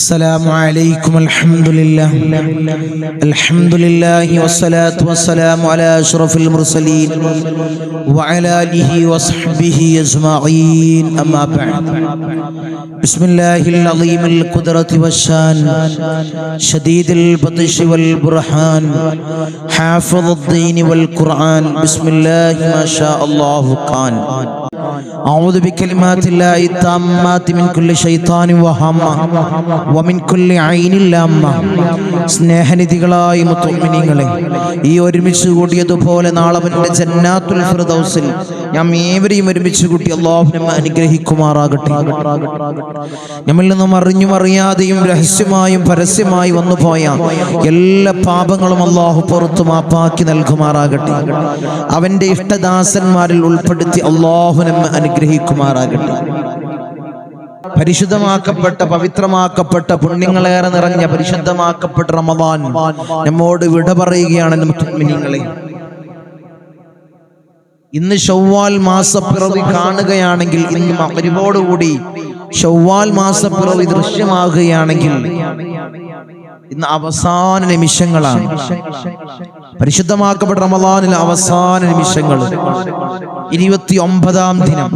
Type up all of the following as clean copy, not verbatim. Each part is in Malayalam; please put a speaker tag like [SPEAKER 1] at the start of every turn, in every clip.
[SPEAKER 1] السلام عليكم الحمد لله والصلاة والسلام على أشرف المرسلين وعلى آله وصحبه أجمعين أما بعد بسم الله العظيم القدرة والشان شديد البطش والبرهان حافظ الدين والقرآن بسم الله ما شاء الله كان أعوذ بكلمات الله التامات من كل شيطان وهمة ومن كل عين لامة സ്നേഹനിധികളായ മുഅ്മിനീങ്ങളെ, ഈ ഒരുമിച്ച് കൂടിയതുപോലെ നാളെ ജന്നാത്തുൽ ഫിർദൗസിൽ നാം ഏവരെയും ഒരുമിച്ച് കൂട്ടി അല്ലാഹു നമ്മെ അനുഗ്രഹിക്കുമാറാകട്ടെ. നമ്മിൽ നിന്നും അറിഞ്ഞും അറിയാതെയും രഹസ്യമായും പരസ്യമായി വന്നുപോയ എല്ലാ പാപങ്ങളും അല്ലാഹു പുറത്തു മാപ്പാക്കി നൽകുമാറാകട്ടെ. അവന്റെ ഇഷ്ടദാസന്മാരിൽ ഉൾപ്പെടുത്തി അല്ലാഹു നമ്മെ അനുഗ്രഹിക്കുമാറാകട്ടെ. പരിശുദ്ധമാക്കപ്പെട്ട പവിത്രമാക്കപ്പെട്ട പുണ്യങ്ങളേറെ നിറഞ്ഞ പരിശുദ്ധമാക്കപ്പെട്ട റമദാൻ നമ്മോട് വിട പറയുകയാണ് മുഅ്മിനീങ്ങളെ. ഇന്ന് ശവ്വാൽ മാസപ്പിറവി കാണുകയാണെങ്കിൽ, ഇന്ന് മഗ്‌രിബോടുകൂടി ശവ്വാൽ മാസപ്പിറവി ദൃശ്യമാകുകയാണെങ്കിൽ ഇന്ന് അവസാന നിമിഷങ്ങളാണ്. പരിശുദ്ധമാക്കപ്പെട്ട റമദാനിലെ അവസാന നിമിഷങ്ങൾ 29-ാം ദിനം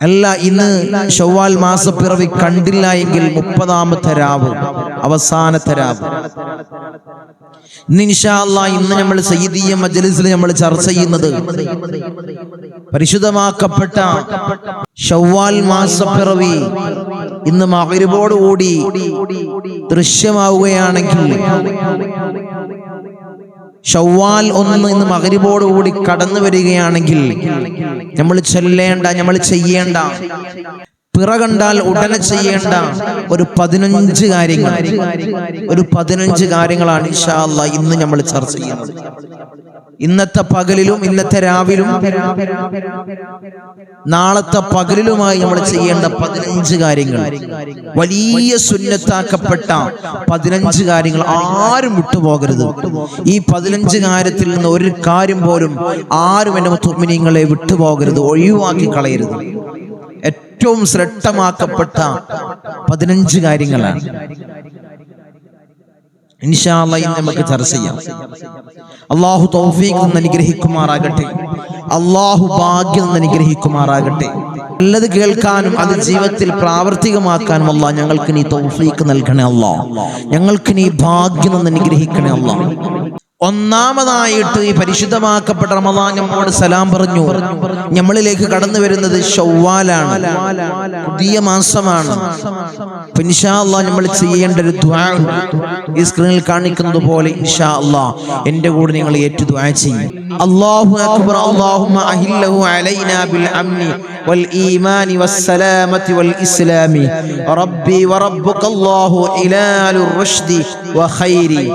[SPEAKER 1] അല്ല, ഇന്ന് ശവ്വാൽ മാസപ്പിറവി കണ്ടില്ല എങ്കിൽ 30-ാമത്തെ രാവ്, അവസാനത്തെ രാവ്. ഇന്ന് ഇൻഷാ അല്ലാഹ് ഇന്ന് നമ്മൾ സയ്യിദിയ്യ മജ്‌ലിസിൽ നമ്മൾ ചർച്ച ചെയ്യുന്നത് പരിശുദ്ധമാക്കപ്പെട്ട ശവ്വാൽ മാസപ്പിറവി ഇന്ന് മഗ്‌രിബോടുകൂടി ദൃശ്യമാവുകയാണെങ്കിൽ, ശവ്വാൽ 1 ഇന്ന് മഗ്‌രിബോടുകൂടി കടന്നു വരികയാണെങ്കിൽ നമ്മൾ ചൊല്ലേണ്ട, നമ്മൾ ചെയ്യേണ്ട, പിറ കണ്ടാൽ ഉടനെ ചെയ്യേണ്ട ഒരു 15 കാര്യങ്ങളാണ് ഇൻഷാ അല്ലാഹ് ഇന്ന് നമ്മൾ ചർച്ച ചെയ്യുന്നത്. ഇന്നത്തെ പകലിലും ഇന്നത്തെ രാവിലും നാളത്തെ പകലിലുമായി നമ്മൾ ചെയ്യേണ്ട 15 കാര്യങ്ങൾ, വലിയ സുന്നത്താക്കപ്പെട്ട 15 കാര്യങ്ങൾ. ആരും വിട്ടുപോകരുത്. ഈ 15 കാര്യത്തിൽ നിന്ന് ഒരു കാര്യം പോലും ആരും എൻ്റെ മുഅ്മിനീങ്ങളെ വിട്ടുപോകരുത്, ഒഴിവാക്കി കളയരുത്. ഏറ്റവും ശ്രദ്ധമാക്കപ്പെട്ട 15 കാര്യങ്ങളാണ് ഇൻഷാ അല്ലാഹ് ഇന്ന് നമുക്ക് ചർച്ച ചെയ്യാം. അല്ലാഹു തൗഫീഖ് അനുഗ്രഹിക്കുമാറാകട്ടെ. അല്ലാഹു ഭാഗ്യം അനുഗ്രഹിക്കുമാറാകട്ടെ. നല്ലത് കേൾക്കാനും അത് ജീവിതത്തിൽ പ്രാവർത്തികമാക്കാനും അല്ലാഹ് ഞങ്ങൾക്ക് നീ തൗഫീഖ് നൽകണേ. അല്ലാഹ് ഞങ്ങൾക്ക് നീ ഭാഗ്യം അനുഗ്രഹിക്കണേ. അല്ലാഹ് ഒന്നാമതായിട്ട് ഈ പരിശുദ്ധമാക്കപ്പെട്ട റമദാൻ നമ്മോട് സലാം പറഞ്ഞു. നമ്മളിലേക്ക് കടന്നു വരുന്നത് ശവ്വാലാണ്, പുതിയ മാസമാണ്. ഇൻഷാ അല്ലാഹ് നമ്മൾ ചെയ്യേണ്ട ഒരു ദുആ ഈ സ്ക്രീനിൽ കാണിക്കുന്നത് പോലെ ഇൻഷാ അല്ലാഹ് എൻ്റെ കൂടെ നിങ്ങൾ ഏറ്റു ദുആ ചെയ്യും. അല്ലാഹു അക്ബർ. അല്ലാഹുമ്മ അഹില്ലഹു അലൈനാ ബിൽ അംനി വൽ ഈമാനി വസ്സലാമത്തി വൽ ഇസ്ലാമി റബ്ബി വറബ്ബുക അല്ലാഹു ഇലാലുർ റഷ്ദി വഖൈരി.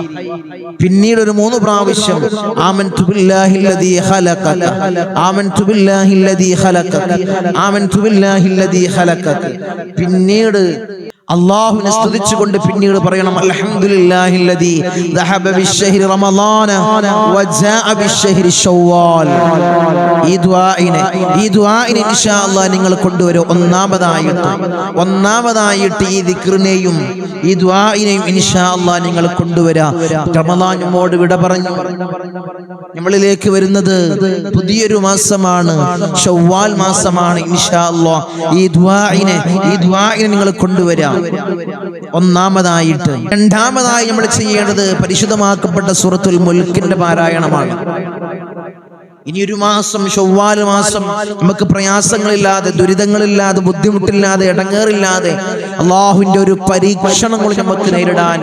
[SPEAKER 1] പിന്നീട് ഒരു 3 പ്രാവശ്യം ആമൻതു ബില്ലാഹില്ലദീ ഖലഖക, ആമൻതു ബില്ലാഹില്ലദീ ഖലഖക, ആമൻതു ബില്ലാഹില്ലദീ ഖലഖക. പിന്നീട് അല്ലാഹുവിനെ സ്തുതിച്ചുകൊണ്ട് പിന്നീട് പറയണം അൽഹംദുലില്ലാഹില്ലദീ ദഹബ ബിശ്ശഹ്രി റമളാന വജാഅ ബിശ്ശഹ്രി ശവ്വാൽ. ഈ ദുആഇനെ ഇൻഷാ അല്ലാഹ് നിങ്ങൾ കൊണ്ടുവരും. ഒന്നാമതായിട്ട് ഈ ദിക്റിനെയും ഈ ദുആഇനെയും ഇൻഷാ അല്ലാഹ് നിങ്ങൾ കൊണ്ടുവരാ. റമളാൻ നമ്മോട് വിട പറഞ്ഞു. നമ്മളിലേക്ക് വരുന്നത് പുതിയൊരു മാസമാണ്, ശവ്വാൽ മാസമാണ്. ഇൻഷാ അല്ലാഹ് ഈ ദുആഇനെ നിങ്ങൾ കൊണ്ടുവരാ. ഒന്നാമതായിട്ട്. രണ്ടാമതായി നമ്മൾ ചെയ്യേണ്ടത് പരിശുദ്ധമാക്കപ്പെട്ട സൂറത്തുൽ മുൽക്കിന്റെ പാരായണമാണ്. ഇനിയൊരു മാസം, ശവ്വാൽ മാസം, നമുക്ക് പ്രയാസങ്ങളില്ലാതെ, ദുരിതങ്ങളില്ലാതെ, ബുദ്ധിമുട്ടില്ലാതെ, ഇടങ്ങേറില്ലാതെ അള്ളാഹുവിന്റെ ഒരു പരീക്ഷണങ്ങൾ നമുക്ക് നേരിടാൻ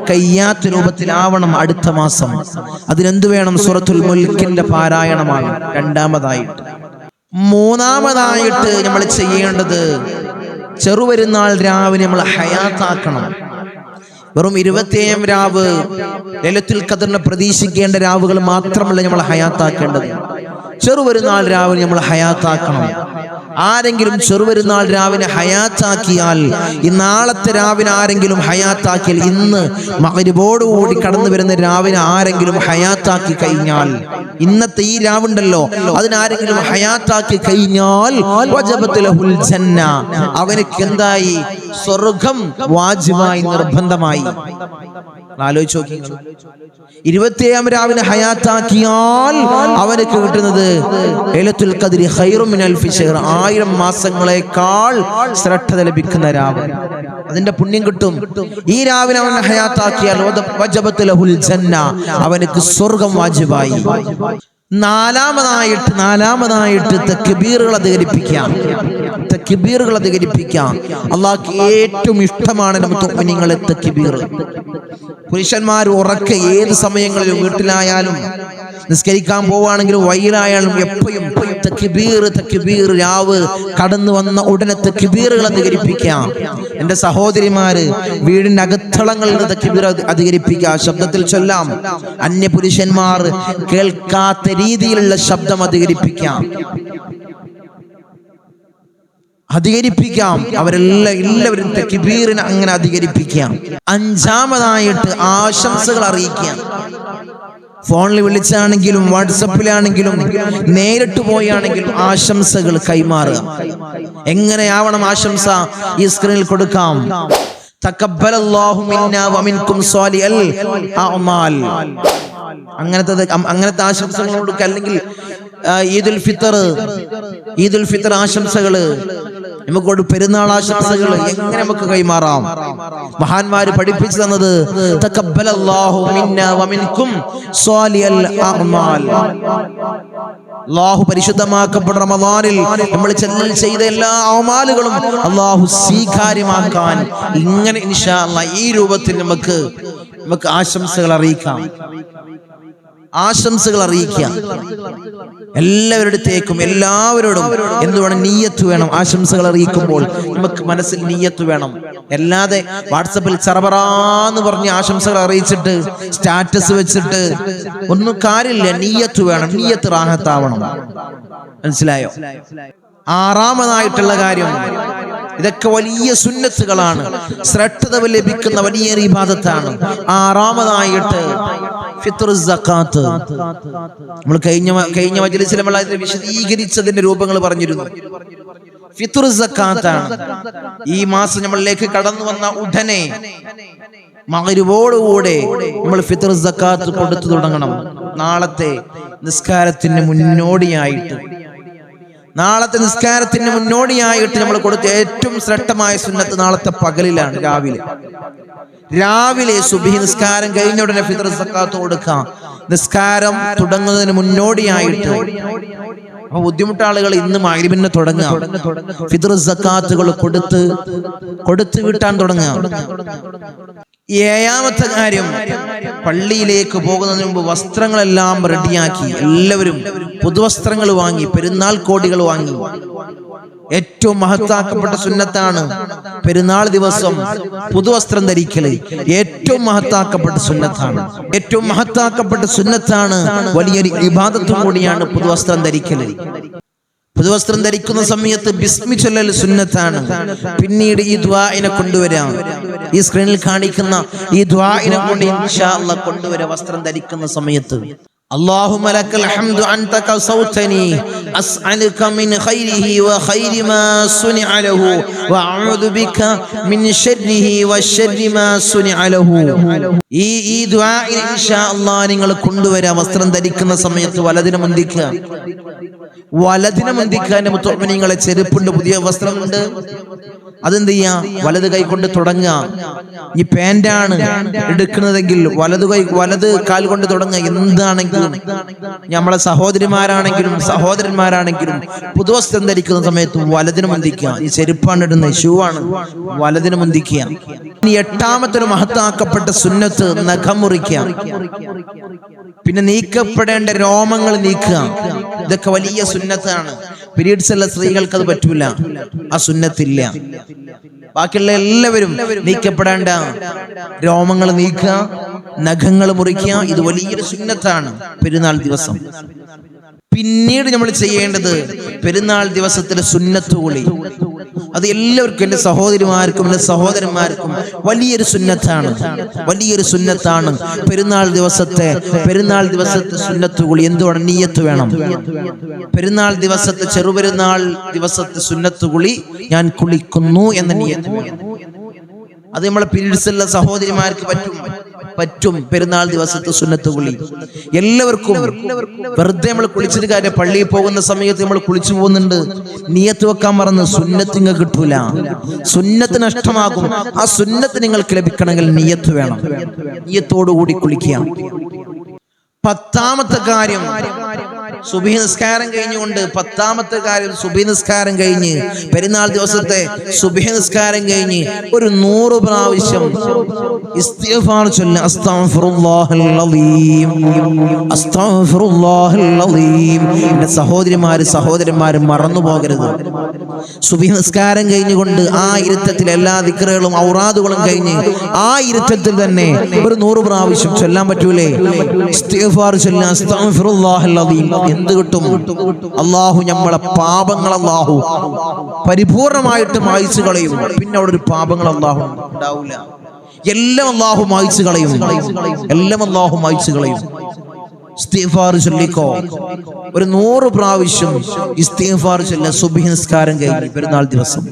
[SPEAKER 1] കഴിയാത്ത രൂപത്തിലാവണം അടുത്ത മാസം. അതിനെന്ത് വേണം? സൂറത്തുൽ മുൽക്കിന്റെ പാരായണമാണ് രണ്ടാമതായിട്ട്. മൂന്നാമതായിട്ട് നമ്മൾ ചെയ്യേണ്ടത് ചെറുപെരുന്നാൾ രാവിലെ നമ്മൾ ഹയാത്താക്കണം. വെറും 27 രാവ് ലൈലത്തുൽ ഖദറിനെ പ്രതീക്ഷിക്കേണ്ട രാവുകൾ മാത്രമല്ല നമ്മൾ ഹയാത്താക്കേണ്ടത്. ചെറുപെരുന്നാൾ രാവിലെ നമ്മൾ ഹയാത്താക്കണം. ആരെങ്കിലും ചെറുപെരുന്നാൾ രാവിനെ ഹയാത്താക്കിയാൽ, ഈ നാളത്തെ രാവിനെ ആരെങ്കിലും ഹയാത്താക്കിയാൽ, ഇന്ന് മഗ്‌രിബോടുകൂടി കടന്നു വരുന്ന രാവിനെ ആരെങ്കിലും ഹയാത്താക്കി കഴിഞ്ഞാൽ, ഇന്നത്തെ ഈ രാവുണ്ടല്ലോ അതിനാരെങ്കിലും ഹയാത്താക്കി കഴിഞ്ഞാൽ വജബത് ലഹുൽ ജന്ന, അവനക്ക് എന്തായി? സ്വർഗം വാജിബായി, നിർബന്ധമായി. ആലോചിച്ച് നോക്കി, 27 രാവിനെ ഹയാത്താക്കിയാൽ അവനക്ക് കിട്ടുന്നത് ലൈലത്തുൽ ഖദ്രി ഖൈറും മിൻ അൽഫി ശഹർ, 1000 മാസങ്ങളെക്കാൾ ശ്രദ്ധ ലഭിക്കുന്ന രാവ്. അതിന്റെ പുണ്യം കിട്ടും. ഈ രാവിനെ അവൻ ഹയാത്താക്കിയാൽ വജബത് ലഹുൽ ജന്ന, അവനക്ക് സ്വർഗം വാജിബായി. നാലാമതായിട്ട് തക്ബീറുകൾ അധികരിപ്പിക്കാം. അള്ളാഹ്ക്ക് ഏറ്റവും ഇഷ്ടമാണ് മുഅ്മിനീങ്ങളെ തക്ബീർ. പുരുഷന്മാർ ഉറക്കെ ഏത് സമയങ്ങളിലും, വീട്ടിലായാലും നിസ്കരിക്കാൻ പോവുകയാണെങ്കിലും വൈകിലായാലും എപ്പോഴും തക്ബീർ, രാവ് കടന്നു വന്ന ഉടനെ തക്ബീറുകൾ അധികരിപ്പിക്കാം. എന്റെ സഹോദരിമാര് വീടിന്റെ അകത്തളങ്ങളിൽ നിന്ന് തക്ബീർ അധികരിപ്പിക്കാം, ശബ്ദത്തിൽ ചൊല്ലാം. അന്യ പുരുഷന്മാർ കേൾക്കാത്ത രീതിയിലുള്ള ശബ്ദം അധികരിപ്പിക്കാം. എല്ലാവരും തക്ബീറിനെ അങ്ങനെ അധികരിപ്പിക്കാം. 5-മതായിട്ട് ആശംസകൾ അറിയിക്കാം. ഫോണിൽ വിളിച്ചാണെങ്കിലും വാട്സപ്പിലാണെങ്കിലും നേരിട്ട് പോയാണെങ്കിലും ആശംസകൾ കൈമാറുക. എങ്ങനെയാവണം ആശംസ? ഈ സ്ക്രീനിൽ കൊടുക്കാം. തഖബ്ബലല്ലാഹു മിന്നാ വമിൻകും സ്വാലിഹൽ അഅ്മാൽ, അങ്ങനത്തെ ആശംസകൾ കൊടുക്കുക. അല്ലെങ്കിൽ ഈദുൽ ഫിത്തർ ആശംസകള്, നമുക്കോട് പെരുന്നാൾ ആശംസകൾ എങ്ങനെ നമുക്ക് കൈമാറാം? മഹാന്മാര് പഠിപ്പിച്ചു തന്നത് തഖബ്ബലല്ലാഹു മിന്നാ വമിൻകും സ്വാലിഹൽ അഅ്മാൽ. അല്ലാഹു പരിശുദ്ധമാക്കപ്പെട്ട റമദാനിൽ നമ്മൾ ചെയ്ത എല്ലാ അമാലുകളും അല്ലാഹു സ്വീകാര്യമാക്കാൻ ഇങ്ങനെ ഇൻഷാ അല്ലാഹ് ഈ രൂപത്തിൽ നമുക്ക് ആശംസകൾ അറിയിക്കാം. എല്ലാവരോടും എന്തുവേണം? നിയ്യത്ത് വേണം. ആശംസകൾ അറിയിക്കുമ്പോൾ നമുക്ക് മനസ്സിൽ നിയ്യത്ത് വേണം. അല്ലാതെ വാട്സപ്പിൽ ചറപറാന്ന് പറഞ്ഞ് ആശംസകൾ അറിയിച്ചിട്ട് സ്റ്റാറ്റസ് വെച്ചിട്ട് ഒന്നും കാര്യമില്ല. നിയ്യത്ത് വേണം. നിയ്യത്ത് റാഹത്താവണം. മനസ്സിലായോ? 6-മതായിട്ടുള്ള കാര്യം, ഇതൊക്കെ വലിയ സുന്നത്തുകളാണ്, ശ്രദ്ധ ലഭിക്കുന്ന വലിയ ഇബാദത്താണ്. 6-മതായിട്ട് ഫിത്ർ സക്കാത്ത്. നമ്മൾ കഴിഞ്ഞ മജ്‌ലിസിൽ നമ്മൾ അതിനെ വിശദീകരിച്ചതിന്റെ രൂപങ്ങൾ പറഞ്ഞിരുന്നു. ഫിത്ർ സക്കാത്താണ്. ഈ മാസം നമ്മളിലേക്ക് കടന്നു വന്ന ഉടനെ മഗ്‌രിബോടുകൂടെ നമ്മൾ ഫിത്ർ സക്കാത്ത് കൊടുത്തു തുടങ്ങണം. നാളത്തെ നിസ്കാരത്തിന് മുന്നോടിയായിട്ട് നമ്മൾ കൊടുത്ത ഏറ്റവും ശ്രേഷ്ഠമായ സുന്നത്ത് നാളത്തെ പകലിലാണ്, രാവിലെ സുബ്ഹി നിസ്കാരം കഴിഞ്ഞ ഉടനെ ഫിത്ർ സക്കാത്ത് കൊടുക്കാം. നിസ്കാരം തുടങ്ങുന്നതിന് മുന്നോടിയായിട്ട്. അപ്പൊ ബുദ്ധിമുട്ട ആളുകൾ ഇന്ന് മഗ്‌രിബിന് തുടങ്ങുക, ഫിത്ർ സക്കാത്തുകൾ കൊടുത്ത് വീട്ടാൻ തുടങ്ങുക. 7-മത്തെ കാര്യം, പള്ളിയിലേക്ക് പോകുന്നതിന് മുമ്പ് വസ്ത്രങ്ങളെല്ലാം റെഡിയാക്കി, എല്ലാവരും പുതുവസ്ത്രങ്ങൾ വാങ്ങി, പെരുന്നാൾ കോടികൾ വാങ്ങി. ഏറ്റവും മഹത്താക്കപ്പെട്ട സുന്നത്താണ് പെരുന്നാൾ ദിവസം പുതുവസ്ത്രം ധരിക്കല്. ഏറ്റവും മഹത്താക്കപ്പെട്ട സുന്നത്താണ്, വലിയൊരു ഇബാദത്തും കൂടിയാണ് പുതുവസ്ത്രം ധരിക്കല്. പുതുവസ്ത്രം ധരിക്കുന്ന സമയത്ത് ബിസ്മി ചൊല്ലൽ സുന്നത്താണ്. പിന്നീട് ഈ ദുആഇനെ കൊണ്ടുവരാം. ഈ സ്ക്രീനിൽ കാണിക്കുന്ന ഈ ദുആഇനെ കൊണ്ട് ഇൻഷാ അല്ലാഹ് കൊണ്ടുവരാം വസ്ത്രം ധരിക്കുന്ന സമയത്ത്. اللهم لك الحمد أنت كسوتني أسألك من خيره وخير ما صنع له وأعوذ بك من شره والشر ما صنع له. ഈ ദുആ ഇൻഷാ അല്ലാഹ് നിങ്ങൾ കൊണ്ടുവരാം. വസ്ത്രം ധരിക്കുന്ന സമയത്ത് വലതിനെ മുന്തിക്കുക. മുഅ്മിനീങ്ങളെ ചെരുപ്പുണ്ട്, പുതിയ വസ്ത്രമുണ്ട്, അതെന്ത് ചെയ്യാ? വലത് കൈ കൊണ്ട് തുടങ്ങുക. ഈ പാന്റാണ് എടുക്കുന്നതെങ്കിൽ വലത് കാൽ കൊണ്ട് തുടങ്ങുക. എന്താണെങ്കിലും നമ്മളെ സഹോദരന്മാരാണെങ്കിലും പുതുവസ്ത്രം ധരിക്കുന്ന സമയത്ത് വലതിന് മുന്തിക്കുക. ഈ ചെരുപ്പാണ് ഇടുന്നത്, ഷൂ ആണ്, വലതിന് മുന്തിക്കുക. ഇനി 8-മത്തെ ഒരു മഹത്താക്കപ്പെട്ട സുന്നത്ത് നഖം മുറിക്കുക. പിന്നെ നീക്കപ്പെടേണ്ട രോമങ്ങൾ നീക്കുക. ഇതൊക്കെ വലിയ സുന്നത്താണ്. പീരീഡ്സ് ഉള്ള സ്ത്രീകൾക്ക് അത് പറ്റൂല, ആ സുന്നത്തില്ല. ബാക്കിയുള്ള എല്ലാവരും നീക്കപ്പെടേണ്ട രോമങ്ങൾ നീക്കുക, നഖങ്ങൾ മുറിക്കുക. ഇത് വലിയൊരു സുന്നത്താണ് പെരുന്നാൾ ദിവസം. പിന്നീട് നമ്മൾ ചെയ്യേണ്ടത് പെരുന്നാൾ ദിവസത്തിലെ സുന്നത്ത് കുളി. അത് എല്ലാവർക്കും, എൻ്റെ സഹോദരിമാർക്കും എൻ്റെ സഹോദരന്മാർക്കും വലിയൊരു സുന്നത്താണ്. പെരുന്നാൾ ദിവസത്തെ സുന്നത്ത് കുളി. എന്തുവാണ്? നിയ്യത്ത് വേണം. പെരുന്നാൾ ദിവസത്തെ, ചെറുപെരുന്നാൾ ദിവസത്തെ സുന്നത്ത് കുളി, ഞാൻ കുളിക്കുന്നു എന്ന നിയ്യത്ത് വേണം. അത് നമ്മളെ പീരീഡ്സുള്ള സഹോദരിമാർക്ക് പറ്റും. പെരുന്നാൾ ദിവസത്തെ സുന്നത്ത് കുളി എല്ലാവർക്കും. വെറുതെ നമ്മൾ കുളിച്ചിട്ട് കാര്യം, പള്ളിയിൽ പോകുന്ന സമയത്ത് നമ്മൾ കുളിച്ചു പോകുന്നുണ്ട്, നിയ്യത്ത് വെക്കാൻ മറന്ന് സുന്നത്ത് നിങ്ങൾക്ക് കിട്ടൂല, സുന്നത്ത് നഷ്ടമാകും. ആ സുന്നത്ത് നിങ്ങൾക്ക് ലഭിക്കണമെങ്കിൽ നിയ്യത്ത് വേണം. നിയ്യത്തോടുകൂടി കുളിക്കുക. 10ാമത്തെ കാര്യം, സുബഹി നിസ്കാരം കഴിഞ്ഞുകൊണ്ട് 10ാമത്തെ കാര്യം, സുബഹി നിസ്കാരം കഴിഞ്ഞ് പെരുന്നാൾ ദിവസത്തെ സുബഹി നിസ്കാരം കഴിഞ്ഞ് ഒരു 100 പ്രാവശ്യം ഇസ്തിഗ്ഫാർ ചൊല്ലുക. അസ്തഗ്ഫിറുല്ലാഹൽ അളീം, അസ്തഗ്ഫിറുല്ലാഹൽ അളീം. എൻ്റെ സഹോദരന്മാര് മറന്നു പോകരുത്. സുബഹി നിസ്കാരം കഴിഞ്ഞുകൊണ്ട് ആ ഇരുത്തത്തിൽ എല്ലാ ദിക്റുകളും ഔറാദുകളും കഴിഞ്ഞ് ആ ഇരുത്തത്തിൽ തന്നെ ഒരു 100 പ്രാവശ്യം ചൊല്ലാൻ പറ്റൂലേ? ഇസ്തിഗ്ഫാർ ചൊല്ലുക. അസ്തഗ്ഫിറുല്ലാഹൽ അളീം. എന്ത് കിട്ടും? അള്ളാഹു നമ്മളെ പാപങ്ങൾ അള്ളാഹു പരിപൂർണമായിട്ട് മായ്ച്ചു കളയും. പിന്നെ അവിടെ ഒരു പാപങ്ങൾ അള്ളാഹു ഉണ്ടാവില്ല. എല്ലാം അള്ളാഹു മായ്ച്ചു കളയും. ഇസ്തിഗ്ഫാർ ചൊല്ലിക്കോ. ഒരു 100 പ്രാവശ്യം ഇസ്തിഗ്ഫാർ ചൊല്ലുക സുബ്ഹി നിസ്കാരം കഴിഞ്ഞ് പെരുന്നാൾ ദിവസം.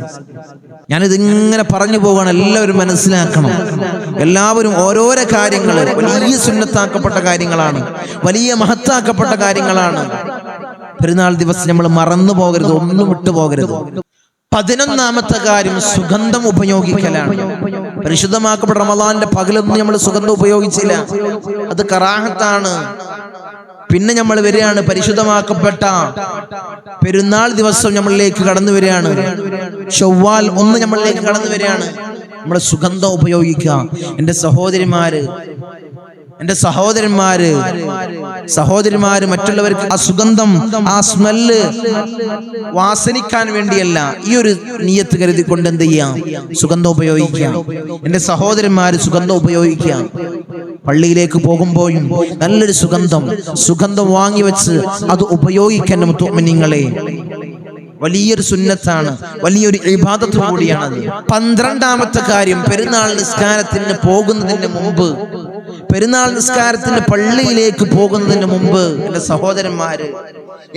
[SPEAKER 1] ഞാനിതിങ്ങനെ പറഞ്ഞു പോവാണ്, എല്ലാവരും മനസ്സിലാക്കണം. എല്ലാവരും ഓരോരോ കാര്യങ്ങൾ വലിയ സുന്നത്താക്കപ്പെട്ട കാര്യങ്ങളാണ്, വലിയ മഹത്താക്കപ്പെട്ട കാര്യങ്ങളാണ്. പെരുന്നാൾ ദിവസം നമ്മൾ മറന്നു പോകരുത്, ഒന്നും വിട്ടു പോകരുത്. 11ാമത്തെ കാര്യം സുഗന്ധം ഉപയോഗിക്കലാണ്. പരിശുദ്ധമാക്കപ്പെട്ട റമളാനിന്റെ പകലൊന്നും നമ്മൾ സുഗന്ധം ഉപയോഗിച്ചില്ല, അത് കറാഹത്താണ്. പിന്നെ നമ്മൾ വരികയാണ്, പരിശുദ്ധമാക്കപ്പെട്ട പെരുന്നാൾ ദിവസം നമ്മളിലേക്ക് കടന്നു വരികയാണ്. ശവ്വാൽ 1 നമ്മളിലേക്ക് കടന്നു വരികയാണ്. നമ്മുടെ സുഗന്ധം ഉപയോഗിക്കുക. എൻ്റെ സഹോദരന്മാര് മറ്റുള്ളവർക്ക് ആ സുഗന്ധം, ആ സ്മെല്ല് വാസനിക്കാൻ വേണ്ടിയല്ല, ഈ ഒരു നിയ്യത്ത് കരുതിക്കൊണ്ട് എന്ത് ചെയ്യാം? സുഗന്ധം ഉപയോഗിക്കാം. എൻ്റെ സഹോദരന്മാര് സുഗന്ധം ഉപയോഗിക്കാം. പള്ളിയിലേക്ക് പോകുമ്പോഴും നല്ലൊരു സുഗന്ധം വാങ്ങി വെച്ച് അത് ഉപയോഗിക്കാൻ മുഅ്മിനീങ്ങളെ വലിയൊരു സുന്നത്താണ്, വലിയൊരു ഇബാദത്ത് കൂടിയാണത്. 12ാമത്തെ കാര്യം, പെരുന്നാൾ നിസ്കാരത്തിന് പോകുന്നതിന് മുമ്പ്, പെരുന്നാൾ നിസ്കാരത്തിന്റെ പള്ളിയിലേക്ക് പോകുന്നതിന് മുമ്പ് എൻ്റെ സഹോദരന്മാര്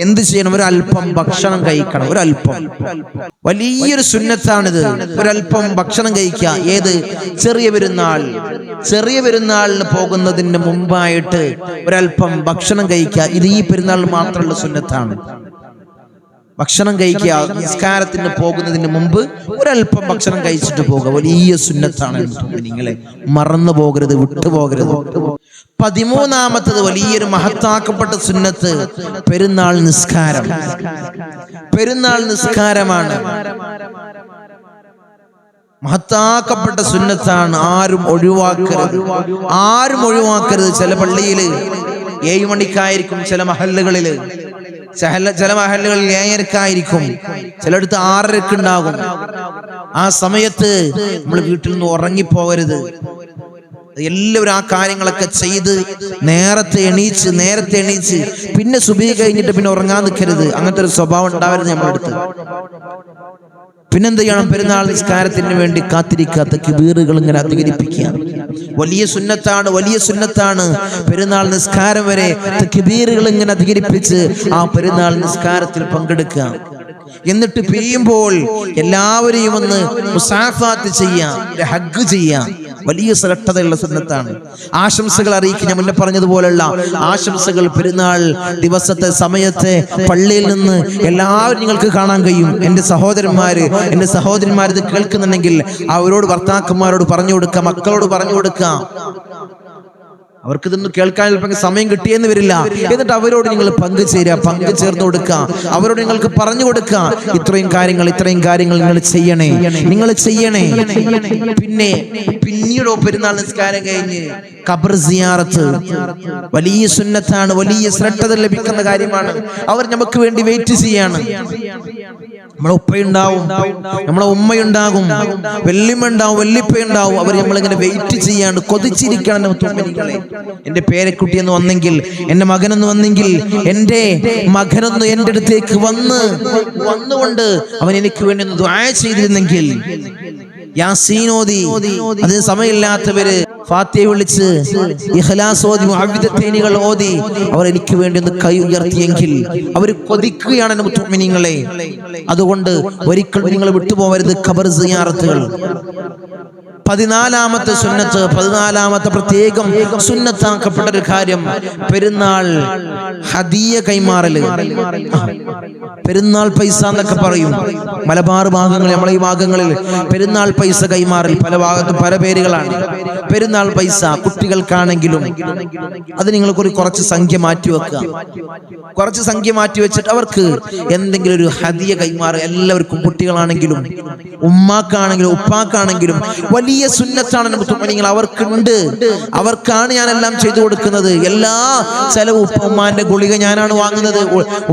[SPEAKER 1] എന്ത് ചെയ്യണം? ഒരല്പം ഭക്ഷണം കഴിക്കണം. വലിയൊരു സുന്നത്താണിത്. ഒരല്പം ഭക്ഷണം കഴിക്കുക. ഏത്? ചെറിയ പെരുന്നാളിന് പോകുന്നതിന് മുമ്പായിട്ട് ഒരല്പം ഭക്ഷണം കഴിക്കുക. ഇത് ഈ പെരുന്നാളിന് മാത്രമുള്ള സുന്നത്താണ്. ഭക്ഷണം കഴിക്കുക. നിസ്കാരത്തിന് പോകുന്നതിന് മുമ്പ് ഒരല്പം ഭക്ഷണം കഴിച്ചിട്ട് പോകുക. വലിയ സുന്നത്താണ്. നിങ്ങളെ മറന്നു പോകരുത്, വിട്ടുപോകരുത്. 13ാമത്തത് വലിയൊരു മഹത്താക്കപ്പെട്ട സുന്നത്ത് പെരുന്നാൾ നിസ്കാരമാണ്. മഹത്താക്കപ്പെട്ട സുന്നത്താണ്. ആരും ഒഴിവാക്കരുത്. ചില പള്ളിയില് 7 മണിക്കായിരിക്കും, ചില മഹല്ലുകളിൽ 7:30-ക്കായിരിക്കും, ചിലയിടത്ത് 6:30 ഉണ്ടാകും. ആ സമയത്ത് നമ്മൾ വീട്ടിൽ നിന്ന് ഉറങ്ങിപ്പോകരുത്. എല്ലാവരും ആ കാര്യങ്ങളൊക്കെ ചെയ്ത് നേരത്തെ എണീച്ച് പിന്നെ സുബഹി കഴിഞ്ഞിട്ട് പിന്നെ ഉറങ്ങാൻ നിൽക്കരുത്. അങ്ങനത്തെ ഒരു സ്വഭാവം ഉണ്ടാവരുത് നമ്മളെടുത്ത്. പിന്നെന്ത് ചെയ്യണം? പെരുന്നാൾ നിസ്കാരത്തിന് വേണ്ടി കാത്തിരിക്കുക, തക്ബീറുകൾ ഇങ്ങനെ അധികരിപ്പിക്കുക. വലിയ സുന്നത്താണ്. പെരുന്നാൾ നിസ്കാരം വരെ തക്ബീറുകൾ ഇങ്ങനെ അധികരിപ്പിച്ച് ആ പെരുന്നാൾ നിസ്കാരത്തിൽ പങ്കെടുക്കുക. എന്നിട്ട് പിരിയുമ്പോൾ എല്ലാവരെയും ഒന്ന് മുസാഫാത്ത് ചെയ്യാം, ഹഗ് ചെയ്യാം. വലിയ ശ്രദ്ധയുള്ള സുന്നത്താണ്. ആശംസകൾ അറിയിക്കുക. ഞാൻ മുന്നേ പറഞ്ഞതുപോലുള്ള ആശംസകൾ പെരുന്നാൾ ദിവസത്തെ സമയത്തെ പള്ളിയിൽ നിന്ന് എല്ലാവരും നിങ്ങൾക്ക് കാണാൻ കഴിയും. എൻ്റെ സഹോദരന്മാര് ഇത് കേൾക്കുന്നുണ്ടെങ്കിൽ അവരോട്, ഭർത്താക്കന്മാരോട് പറഞ്ഞു കൊടുക്കുക, മക്കളോട് പറഞ്ഞു കൊടുക്കുക. അവർക്ക് ഇതൊന്നും കേൾക്കാൻ ചിലപ്പോൾ സമയം കിട്ടിയെന്ന് വരില്ല. എന്നിട്ട് അവരോട് നിങ്ങൾ പങ്കുചേർന്ന് കൊടുക്കുക. അവരോട് നിങ്ങൾക്ക് പറഞ്ഞു കൊടുക്കുക, ഇത്രയും കാര്യങ്ങൾ നിങ്ങൾ ചെയ്യണേ. പിന്നീട് പെരുന്നാൾ നിസ്കാരം കഴിഞ്ഞ് ഖബർ സിയാറത്ത് വലിയ സുന്നത്താണ്, വലിയ ശ്രദ്ധ ലഭിക്കുന്ന കാര്യമാണ്. അവർ നമുക്ക് വേണ്ടി വെയിറ്റ് ചെയ്യാണ്. നമ്മളെ ഉപ്പയുണ്ടാവും, നമ്മളെ ഉമ്മയുണ്ടാകും, വെല്ലിമ്മ ഉണ്ടാവും, വെല്ലിപ്പയുണ്ടാവും. അവർ നമ്മളിങ്ങനെ വെയിറ്റ് ചെയ്യാണ്ട് കൊതിച്ചിരിക്കണം. എന്റെ പേരക്കുട്ടിയെന്ന് വന്നെങ്കിൽ, എന്റെ മകനെന്ന് വന്നെങ്കിൽ, എന്റെ മകനൊന്ന് എന്റെ അടുത്തേക്ക് വന്നുകൊണ്ട് അവൻ എനിക്ക് വേണ്ടി ഒന്ന് ദുആ ചെയ്തിരുന്നെങ്കിൽ. യാസീൻ ഓതി, അതിന് സമയമില്ലാത്തവര് ഫാത്തിഹ വിളിച്ച് ഇഖ്ലാസ് ഓതി, മുഅവ്വിദത്തൈനികൾ ഓതി അവർ എനിക്ക് വേണ്ടി ഒന്ന് കൈ ഉയർത്തിയെങ്കിൽ. അവർ കൊതിക്കുകയാണ് മുഅ്മിനീങ്ങളെ. അതുകൊണ്ട് ഒരിക്കലും നിങ്ങൾ വിട്ടുപോകരുത് ഖബർ സിയാറത്തുകൾ. 14ാമത്തെ സുന്നത്ത്, 14ാമത്തെ പ്രത്യേകം സുന്നത്താക്കപ്പെട്ട ഒരു കാര്യം പെരുന്നാൾ ഹദിയ കൈമാറല്. പെരുന്നാൾ പൈസ എന്നൊക്കെ പറയും മലബാർ ഭാഗങ്ങളിൽ, നമ്മളെ ഈ ഭാഗങ്ങളിൽ പെരുന്നാൾ പൈസ കൈമാറൽ പല ഭാഗത്തും പല പേരുകളാണ്. പെരുന്നാൾ പൈസ കുട്ടികൾക്കാണെങ്കിലും അത് നിങ്ങൾ കുറച്ച് സംഖ്യ മാറ്റി വെക്കുക. കുറച്ച് സംഖ്യ മാറ്റി വെച്ചിട്ട് അവർക്ക് എന്തെങ്കിലും ഒരു ഹദിയ കൈമാറുക. എല്ലാവർക്കും, കുട്ടികളാണെങ്കിലും ഉമ്മാക്കാണെങ്കിലും ഉപ്പാക്കാണെങ്കിലും വലിയ സുന്നത്താണ് നിങ്ങൾ അവർക്കുണ്ട്. അവർക്കാണ് ഞാനെല്ലാം ചെയ്തു കൊടുക്കുന്നത്. എല്ലാ ചെലവും ഉമ്മാന്റെ ഗുളിക ഞാനാണ് വാങ്ങുന്നത്,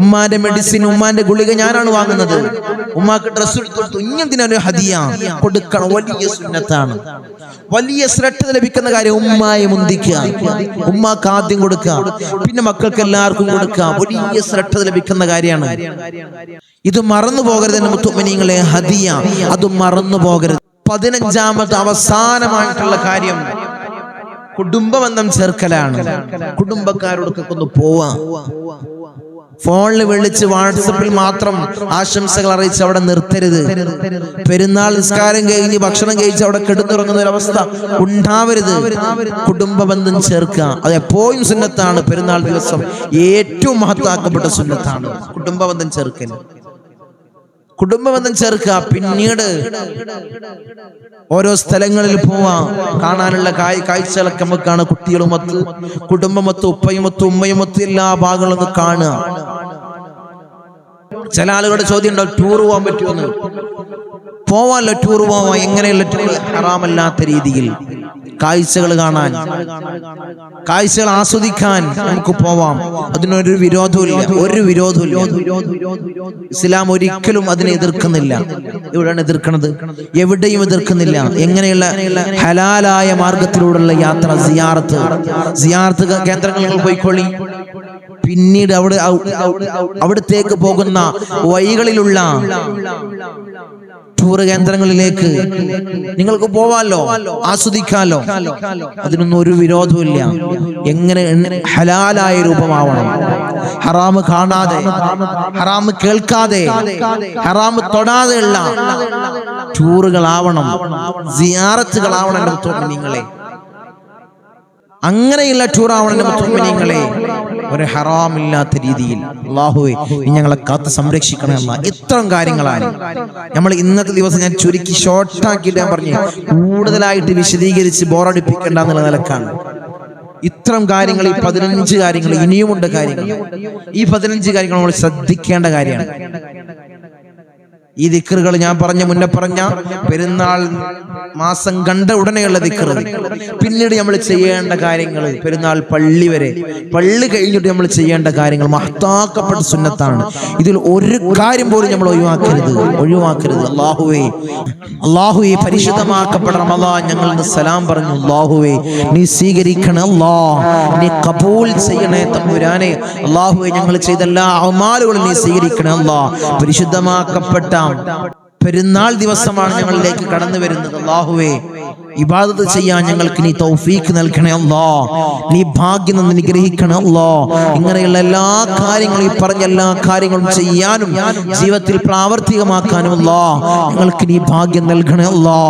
[SPEAKER 1] ഉമ്മാന്റെ മെഡിസിൻ, ഉമ്മാന്റെ ഗുളിക ഞാനാണ് വാങ്ങുന്നത്. ഉമ്മാക്ക് ഡ്രസ്സ് എടുത്തു കൊടുത്തു, ഇങ്ങനൊരു ഹദിയ കൊടുക്കണം. വലിയ സുന്നത്താണ്, വലിയ ശ്രദ്ധ ലഭിക്കുന്ന കാര്യം. ഉമ്മായെ മുന്തിക്കുക, ഉമ്മാക്ക് ആദ്യം കൊടുക്കുക, പിന്നെ മക്കൾക്ക് എല്ലാവർക്കും കൊടുക്കുക. വലിയ ശ്രദ്ധ ലഭിക്കുന്ന കാര്യമാണ്. ഇത് മറന്നു പോകരുത് മുഅ്മിനീങ്ങളെ. ഹദിയ അത് മറന്നു പോകരുത്. 15ാമത്തെ അവസാനമായിട്ടുള്ള കാര്യം കുടുംബബന്ധം ചേർക്കലാണ്. കുടുംബക്കാരോടൊക്കെ ഒന്ന് പോവാ. ഫോണിൽ വിളിച്ച് വാട്സപ്പിൽ മാത്രം ആശംസകൾ അറിയിച്ച് അവിടെ നിർത്തരുത്. പെരുന്നാൾ നിസ്കാരം കഴിഞ്ഞ് ഭക്ഷണം കഴിച്ച് അവിടെ കിടന്നുറങ്ങുന്ന ഒരു അവസ്ഥ ഉണ്ടാവരുത്. കുടുംബബന്ധം ചേർക്കുക, അത് എപ്പോഴും സുന്നത്താണ്. പെരുന്നാൾ ദിവസം ഏറ്റവും മഹത്താക്കപ്പെട്ട സുന്നത്താണ് കുടുംബബന്ധം ചേർക്കൽ. കുടുംബബന്ധം ചേർക്കുക. പിന്നീട് ഓരോ സ്ഥലങ്ങളിൽ പോവാ, കാണാനുള്ള കാഴ്ചകളൊക്കെ നമുക്കാണ്. കുട്ടികളുമൊത്ത്, കുടുംബമൊത്ത്, ഉപ്പയുമൊത്ത്, ഉമ്മയുമൊത്ത് എല്ലാ ഭാഗങ്ങളും കാണുക. ചില ആളുകളുടെ ചോദ്യം ഉണ്ടാവും, ടൂർ പോകാൻ പറ്റുമെന്ന്. പോവാല്ലോ, ടൂർ പോവാം. എങ്ങനെയുള്ള ടൂർ? ഹറാമല്ലാത്ത രീതിയിൽ കാഴ്ചകൾ കാണാൻ, കാഴ്ചകൾ ആസ്വദിക്കാൻ നമുക്ക് പോവാം. അതിനൊരു വിരോധമില്ല, ഒരു വിരോധമില്ല. ഇസ്ലാം ഒരിക്കലും അതിനെ എതിർക്കുന്നില്ല. എവിടെയാണ് എതിർക്കുന്നത്? എവിടെയും എതിർക്കുന്നില്ല. എങ്ങനെയുള്ള ഹലാലായ മാർഗത്തിലൂടെയുള്ള യാത്ര, സിയാറത്ത് കേന്ദ്രങ്ങളിൽ പോയിക്കൊള്ളി. പിന്നീട് അവിടത്തേക്ക് പോകുന്ന വഴികളിലുള്ള ടൂർ കേന്ദ്രങ്ങളിലേക്ക് നിങ്ങൾക്ക് പോവാലോ, ആസ്വദിക്കാലോ. അതിനൊന്നും ഒരു വിരോധമില്ല. എങ്ങനെ ഹലാലായ രൂപമാവണം. ഹറാമ് കാണാതെ, ഹറാമ് കേൾക്കാതെ, ഹറാമ് തൊടാതെയുള്ള ടൂറുകളാവണം, സിയാറത്തുകളാവണം നിങ്ങളെ. അങ്ങനെയുള്ള ടൂറാവണം മുഅ്മിനീങ്ങളെ. ഒരു ഹറാമില്ലാത്ത രീതിയിൽ. അല്ലാഹുവേ, നീ ഞങ്ങളെ കാത്ത് സംരക്ഷിക്കണേ അല്ലാ. ഇത്തരം കാര്യങ്ങളാണ് നമ്മൾ ഇന്നത്തെ ദിവസം ഞാൻ ചുരുക്കി ഷോർട്ടാക്കിയിട്ട് ഞാൻ പറഞ്ഞു, കൂടുതലായിട്ട് വിശദീകരിച്ച് ബോറടിപ്പിക്കേണ്ട എന്നുള്ള നിലക്കാണ്. ഇത്തരം കാര്യങ്ങൾ, ഈ 15 കാര്യങ്ങൾ, ഇനിയുമുണ്ട് കാര്യങ്ങൾ. ഈ 15 കാര്യങ്ങൾ നമ്മൾ ശ്രദ്ധിക്കേണ്ട കാര്യമാണ്. ഈ ദിക്റുകൾ ഞാൻ മുന്നേ പറഞ്ഞ പെരുന്നാൾ മാസം കണ്ട ഉടനെയുള്ള ദിക്റ്, പിന്നീട് നമ്മൾ ചെയ്യേണ്ട കാര്യങ്ങൾ, പെരുന്നാൾ പള്ളി വരെ, പള്ളി കഴിഞ്ഞിട്ട് നമ്മൾ ചെയ്യേണ്ട കാര്യങ്ങൾ മഹത്താക്കപ്പെട്ട സുന്നത്താണ്. ഇതിൽ ഒരു കാര്യം പോലും നമ്മൾ ഒഴിവാക്കരുത്. അല്ലാഹുവേ, പരിശുദ്ധമാക്കപ്പെട്ട റമളാൻ ഞങ്ങൾ സലാം പറഞ്ഞു. അല്ലാഹുവേ, നീ സ്വീകരിക്കണേ അല്ലാ, നീ ഖബൂൽ ചെയ്യണേ തമ്പുരാനെ. അല്ലാഹുവേ, ഞങ്ങൾ ചെയ്ത എല്ലാ അമാലുകളും നീ സ്വീകരിക്കണേ അല്ലാ. പരിശുദ്ധമാക്കപ്പെട്ട പെരുന്നാൾ ദിവസമാണ് ഞങ്ങളിലേക്ക് കടന്നു വരുന്നത്. അല്ലാഹുവേ, ഇബാദത്ത് ചെയ്യാൻ ഞങ്ങൾക്ക് നീ തൗഫീഖ് നൽകണേ അല്ലാ. നീ ഭാഗ്യം അനുഗ്രഹിക്കണേ അല്ലാ. ഇങ്ങനെയുള്ള എല്ലാ കാര്യങ്ങളും, ഈ പറഞ്ഞ എല്ലാ കാര്യങ്ങളും ചെയ്യാനും ജീവിതത്തിൽ പ്രാവർത്തികമാക്കാനും അല്ലാ ഞങ്ങൾക്ക് നീ ഭാഗ്യം നൽകണേ അല്ലാ.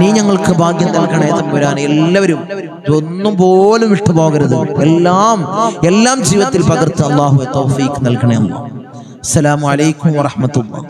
[SPEAKER 1] നീ ഞങ്ങൾക്ക് ഭാഗ്യം നൽകണേ തമ്പുരാനെ. എല്ലാവരും ഒന്നും പോലും വിട്ടുപോകരുത്. എല്ലാം ജീവിതത്തിൽ പകർത്ത് അല്ലാഹുവേ തൗഫീഖ് നൽകണേ അല്ലാ. അസ്സലാമു അലൈക്കും വറഹ്മത്തുള്ളാഹി.